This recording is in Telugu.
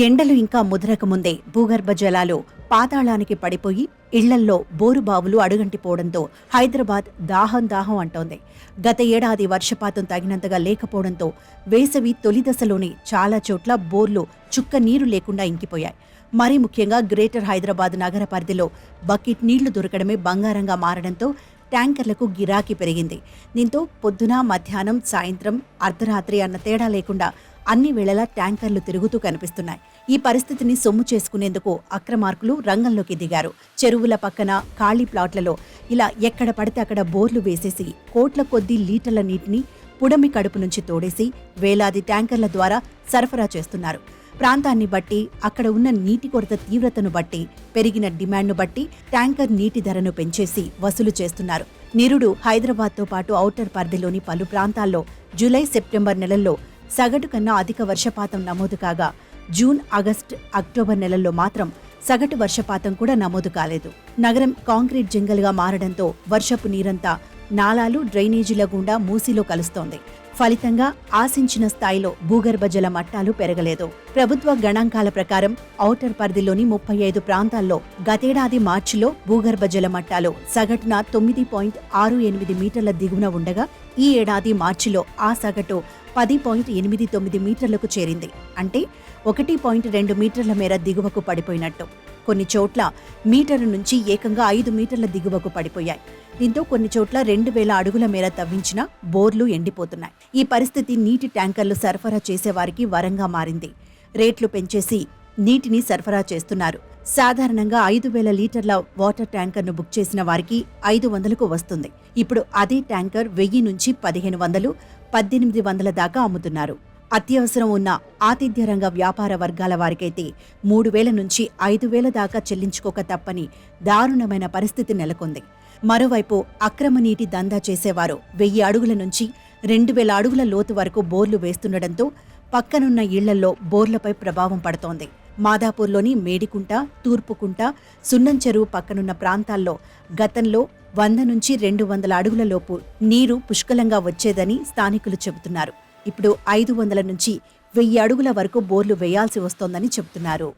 ఎండలు ఇంకా ముదరకముందే భూగర్భ జలాలు పాతాళానికి పడిపోయి ఇళ్లల్లో బోరుబావులు అడుగంటిపోవడంతో హైదరాబాద్ దాహం అంటోంది. గత ఏడాది వర్షపాతం తగినంతగా లేకపోవడంతో వేసవి తొలి దశలోనే చాలా చోట్ల బోర్లు చుక్క నీరు లేకుండా ఇంకిపోయాయి. మరీ ముఖ్యంగా గ్రేటర్ హైదరాబాద్ నగర పరిధిలో బకెట్ నీళ్లు దొరకడమే బంగారంగా మారడంతో ట్యాంకర్లకు గిరాకీ పెరిగింది. దీంతో పొద్దున, మధ్యాహ్నం, సాయంత్రం, అర్ధరాత్రి అన్న తేడా లేకుండా అన్ని వేళలా ట్యాంకర్లు తిరుగుతూ కనిపిస్తున్నాయి. ఈ పరిస్థితిని సొమ్ము చేసుకునేందుకు అక్రమార్కులు రంగంలోకి దిగారు. చెరువుల పక్కన ఖాళీ ప్లాట్లలో ఇలా ఎక్కడ పడితే అక్కడ బోర్లు వేసేసి కోట్ల కొద్దీ లీటర్ల నీటిని పుడమి కడుపు నుంచి తోడేసి వేలాది ట్యాంకర్ల ద్వారా సరఫరా చేస్తున్నారు. ప్రాంతాన్ని బట్టి, అక్కడ ఉన్న నీటి కొరత తీవ్రతను బట్టి, పెరిగిన డిమాండ్ను బట్టి ట్యాంకర్ నీటి ధరను పెంచేసి వసూలు చేస్తున్నారు. నిరుడు హైదరాబాద్తో పాటు ఔటర్ పరిధిలోని పలు ప్రాంతాల్లో జూలై, సెప్టెంబర్ నెలల్లో సగటు కన్నా అధిక వర్షపాతం నమోదు కాగా జూన్, ఆగస్టు, అక్టోబర్ నెలల్లో మాత్రం సగటు వర్షపాతం కూడా నమోదు కాలేదు. నగరం కాంక్రీట్ జంగల్గా మారడంతో వర్షపు నీరంతా నాలాలు, డ్రైనేజీల గుండా మూసీలో కలుస్తోంది. ఫలితంగా ఆశించిన స్థాయిలో భూగర్భ జల మట్టాలు పెరగలేదు. ప్రభుత్వ గణాంకాల ప్రకారం ఔటర్ పరిధిలోని 35 ప్రాంతాల్లో గతేడాది మార్చిలో భూగర్భ జల మట్టాలు సగటున 9.68 మీటర్ల దిగువన ఉండగా ఈ ఏడాది మార్చిలో ఆ సగటు 10.89 మీటర్లకు చేరింది. అంటే 1.2 మీటర్ల మేర దిగువకు పడిపోయినట్టు. కొన్ని చోట్ల మీటరు నుంచి ఏకంగా 5 మీటర్ల దిగువకు పడిపోయాయి. దీంతో కొన్ని చోట్ల 2000 అడుగుల మేర తవ్వించిన బోర్లు ఎండిపోతున్నాయి. ఈ పరిస్థితి నీటి ట్యాంకర్లు సరఫరా చేసేవారికి వరంగా మారింది. రేట్లు పెంచేసి నీటిని సరఫరా చేస్తున్నారు. సాధారణంగా 5000 లీటర్ల వాటర్ ట్యాంకర్ను బుక్ చేసిన వారికి 500కు వస్తుంది. ఇప్పుడు అదే ట్యాంకర్ 1000 నుంచి 1500, 1800 దాకా అమ్ముతున్నారు. అత్యవసరం ఉన్న ఆతిథ్య రంగ వ్యాపార వర్గాల వారికైతే 3000 నుంచి 5000 దాకా చెల్లించుకోక తప్పని దారుణమైన పరిస్థితి నెలకొంది. మరోవైపు అక్రమ నీటి దందా చేసేవారు 1000 అడుగుల నుంచి 2000 అడుగుల లోతు వరకు బోర్లు వేస్తుండటంతో పక్కనున్న ఇళ్లల్లో బోర్లపై ప్రభావం పడుతోంది. మాదాపూర్లోని మేడికుంట, తూర్పుకుంట, సున్నం చెరువు పక్కనున్న ప్రాంతాల్లో గతంలో 100 నుంచి 200 అడుగుల లోపు నీరు పుష్కలంగా వచ్చేదని స్థానికులు చెబుతున్నారు. ఇప్పుడు 500 నుంచి 1000 అడుగుల వరకు బోర్లు వేయాల్సి వస్తోందని చెబుతున్నారు.